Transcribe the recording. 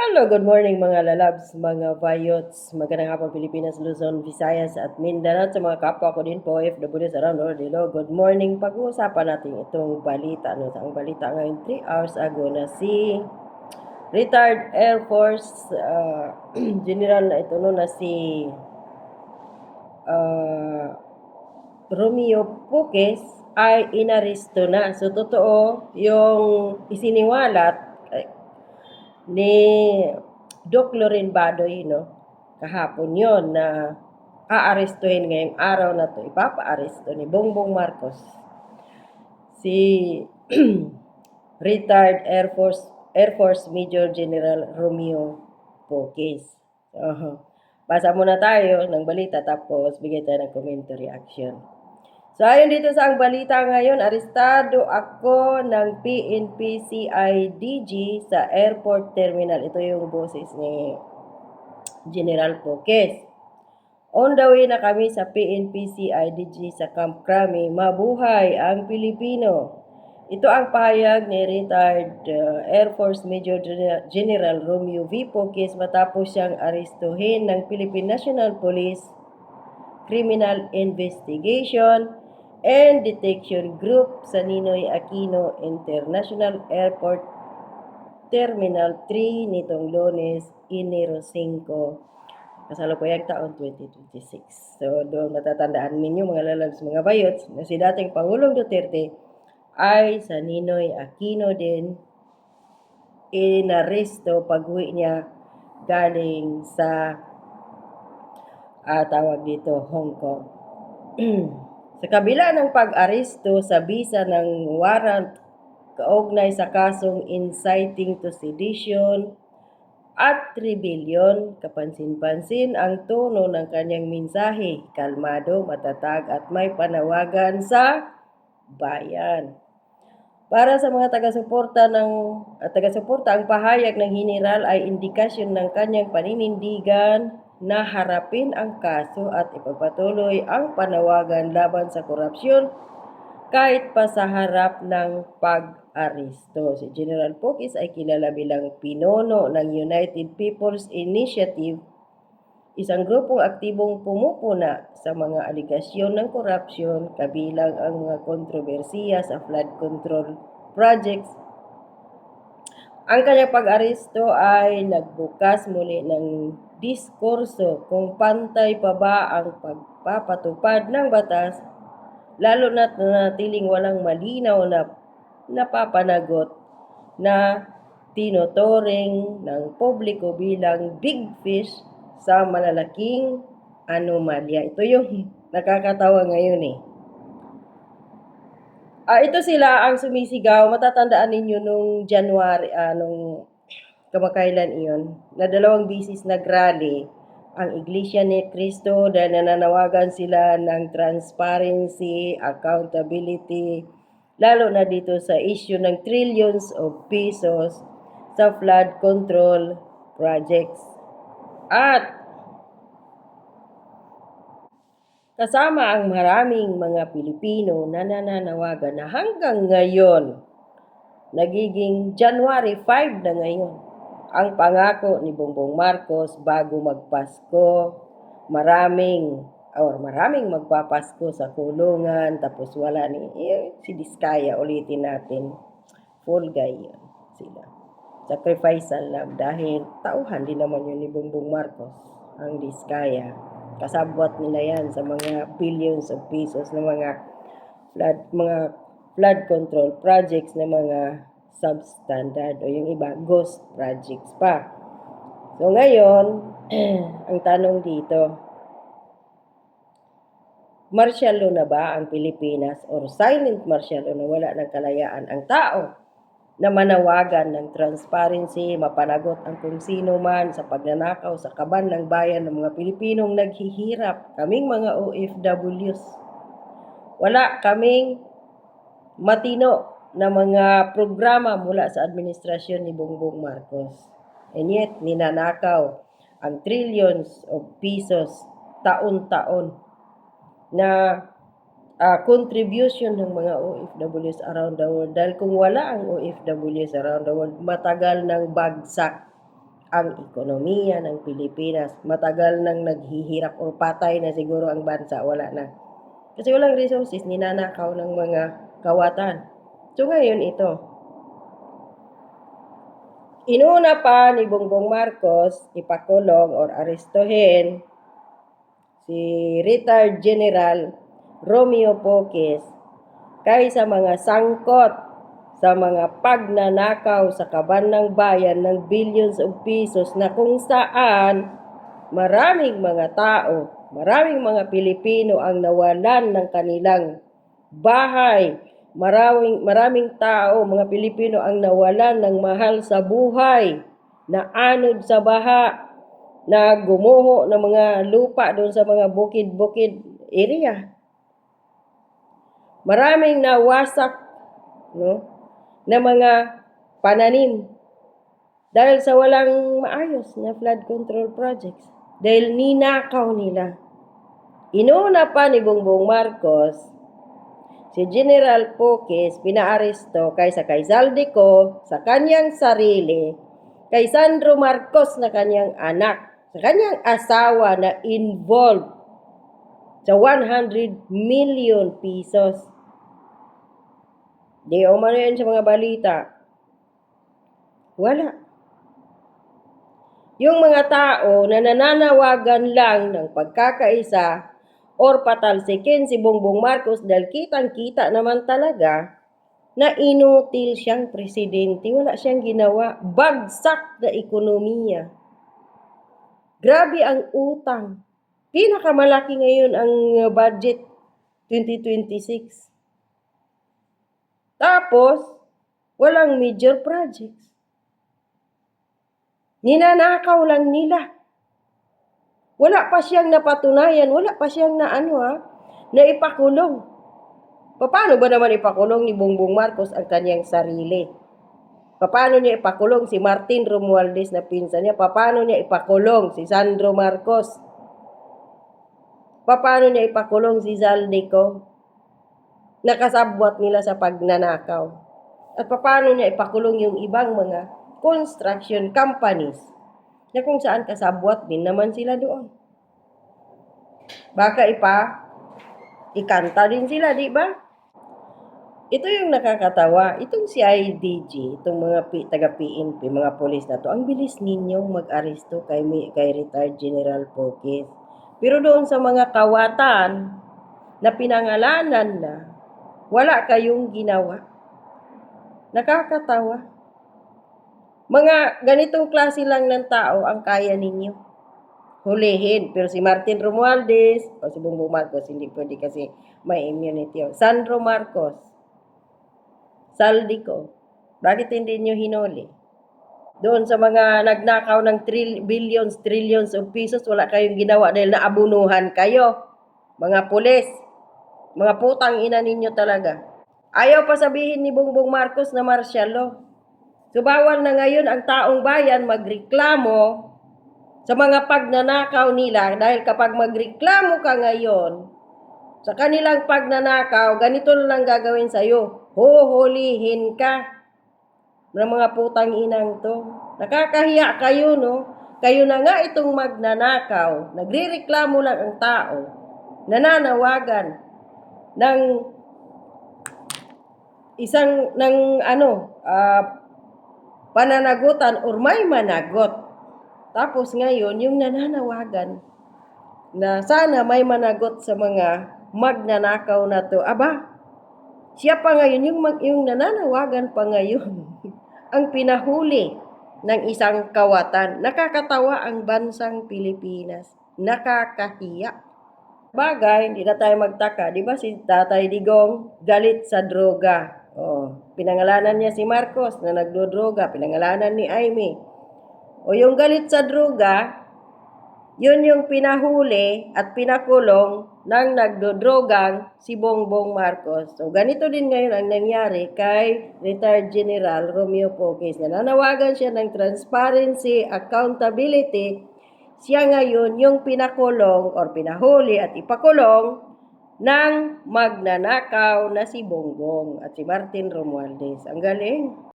Hello, good morning mga lalabs, mga vayots, magandang hapon Pilipinas, Luzon, Visayas at Mindanao sa mga kapwa ko din po OFWs around the world. Hello, good morning. Pag-uusapan natin itong balita. Ang balita ngayon 3 hours ago na si retired Air Force General na ito na si Romeo Puques ay inaresto na. So, totoo yung isiniwalat ni Doc Loren Badoy, kahapon yon na aarestuhin ngayong araw na to, ipapa-aresto ni Bongbong Marcos si retired Air Force Major General Romeo Puques. Basa muna tayo ng balita tapos bigay tayo ng comment reaction. So, ayon dito sa ang balita ngayon, arestado ako ng PNP CIDG sa airport terminal. Ito yung boses ni General Puques. On the way na kami sa PNP CIDG sa Camp Crame. Mabuhay ang Pilipino. Ito ang pahayag ni retired Air Force Major General Romeo V. Puques matapos siyang arestuhin ng Philippine National Police Criminal Investigation and Detection Group sa Ninoy Aquino International Airport Terminal 3 nitong Lunes, Enero 5, kasalukuyang taon 2026. So, doon matatandaan ninyo mga lalabs, mga bayots, na si dating Pangulong Duterte ay sa Ninoy Aquino din inaresto pag-uwi niya galing sa tawag dito, Hong Kong. Sa kabila ng pag-aresto sa bisa ng warrant kaugnay sa kasong inciting to sedition at rebellion, kapansin-pansin ang tono ng kanyang mensahe, kalmado, matatag at may panawagan sa bayan. Para sa mga taga-suporta ang pahayag ng general ay indikasyon ng kanyang paninindigan na harapin ang kaso at ipagpatuloy ang panawagan laban sa korupsyon kahit pa sa harap ng pag-aresto. Si General Puques ay kilala bilang pinuno ng United People's Initiative, isang grupong aktibong pumupuna sa mga aligasyon ng korupsyon kabilang ang mga kontrobersiya sa flood control projects. Ang kanyang pag-aresto ay nagbukas muli ng diskurso kung pantay pa ba ang pagpapatupad ng batas, lalo na't nanatiling walang malinaw na napapanagot na tinuturing ng publiko bilang big fish sa malalaking anomalya. Ito yung nakakatawa ngayon ito sila ang sumisigaw. Matatandaan ninyo nung January, nung kamakailan iyon, na 2 bisis nag-rally ang Iglesia ni Cristo dahil nananawagan sila ng transparency, accountability, lalo na dito sa issue ng trillions of pesos sa flood control projects. At kasama ang maraming mga Pilipino na nananawagan na hanggang ngayon, nagiging January 5 na ngayon, ang pangako ni Bongbong Marcos bago magpasko, maraming magpapasko sa kulungan, tapos wala si Diskaya, ulitin natin, full guy yan sila. Sacrifice ang love dahil tauhan din naman yun ni Bongbong Marcos, ang Diskaya. Kasabwat nila yan sa mga billions of pesos na mga flood control projects na mga substandard o yung iba ghost projects pa. So ngayon, ang tanong dito, martial law na ba ang Pilipinas or silent martial law na wala ng kalayaan ang tao na manawagan ng transparency, mapanagot ang kung sino man sa pagnanakaw sa kaban ng bayan ng mga Pilipinong naghihirap, kaming mga OFWs. Wala kaming matino na mga programa mula sa administrasyon ni Bongbong Marcos. And yet, ninanakaw ang trillions of pesos taon-taon na contribution ng mga OFWs around the world. Dahil kung wala ang OFWs around the world, matagal nang bagsak ang ekonomiya ng Pilipinas. Matagal nang naghihirap o patay na siguro ang bansa, wala na. Kasi walang resources, ninanakaw ng mga kawatan. So ngayon ito, inuna pa ni Bongbong Marcos ipakulong or arestuhin si retired General Romeo Poques kaysa mga sangkot sa mga pagnanakaw sa kaban ng bayan ng billions of pesos na kung saan maraming mga tao, maraming mga Pilipino ang nawalan ng kanilang bahay. Maraming tao, mga Pilipino ang nawalan ng mahal sa buhay, na anod sa baha, na gumuho ng mga lupa doon sa mga bukid-bukid area. Maraming nawasak, no, na mga pananim dahil sa walang maayos na flood control projects. Dahil ninakaw nila. Inuna pa ni Bongbong Marcos si General Poques pinaaresto kaysa kay Zaldico sa kanyang sarili, kay Sandro Marcos na kanyang anak, sa kanyang asawa na involved sa 100 million pesos. Di umano yan sa mga balita. Wala. Yung mga tao na nananawagan lang ng pagkakaisa or patalsikin si Bongbong Marcos dahil kitang-kita naman talaga na inutil siyang presidente. Wala siyang ginawa. Bagsak na ekonomiya. Grabe ang utang. Pinakamalaki ngayon ang budget 2026. Tapos, walang major projects. Ninanakaw lang nila. Wala pa siyang napatunayan, wala pa siyang na ipakulong. Paano ba naman ipakulong ni Bongbong Marcos ang kanyang sarili? Paano niya ipakulong si Martin Romualdez na pinsan niya? Paano niya ipakulong si Sandro Marcos? Paano niya ipakulong si Zaldico? Nakasabwat nila sa pagnanakaw. At paano niya ipakulong yung ibang mga construction companies na kung saan kasabwat din naman sila doon. Baka ikanta din sila, di ba? Ito yung nakakatawa. Itong si IDG, itong mga taga-PNP, mga polis na to, ang bilis ninyong mag-aresto kay retired General Poques. Pero doon sa mga kawatan na pinangalanan na, wala kayong ginawa. Nakakatawa. Mga ganitong klase lang ng tao ang kaya ninyo hulihin. Pero si Martin Romualdez o si Bongbong Marcos, hindi pwede kasi may immunity. Sandro Marcos, Zaldico, bakit hindi nyo hinuli? Doon sa mga nagnakaw ng trillions of pesos, wala kayong ginawa dahil naabunuhan kayo. Mga pulis, mga putang ina ninyo talaga. Ayaw pa sabihin ni Bongbong Marcos na martial law. So bawal na ngayon ang taong bayan magreklamo sa mga pagnanakaw nila dahil kapag magreklamo ka ngayon sa kanilang pagnanakaw, ganito na lang gagawin sa'yo. Huhulihin ka ng mga putang inang to. Nakakahiya kayo, no? Kayo na nga itong magnanakaw. Nagrereklamo lang ang tao. Nananawagan ng pananagutan or may managot. Tapos ngayon, yung nananawagan na sana may managot sa mga magnanakaw na to. Aba, siya pa ngayon, yung nananawagan pa ngayon, ang pinahuli ng isang kawatan. Nakakatawa ang bansang Pilipinas. Nakakahiya. Bagay, hindi na tayo magtaka. Di ba si Tatay Digong galit sa droga? Pinangalanan niya si Marcos na nagdodroga. Pinangalanan ni Aimee. O yung galit sa droga, yun yung pinahuli at pinakulong ng nagdodrogang si Bongbong Marcos. So ganito din ngayon ang nangyari kay retired General Romeo Poques. Nananawagan siya ng transparency, accountability. Siya ngayon yung pinakulong or pinahuli at ipakulong ng magnanakaw na si Bongbong at si Martin Romualdez. Ang galing.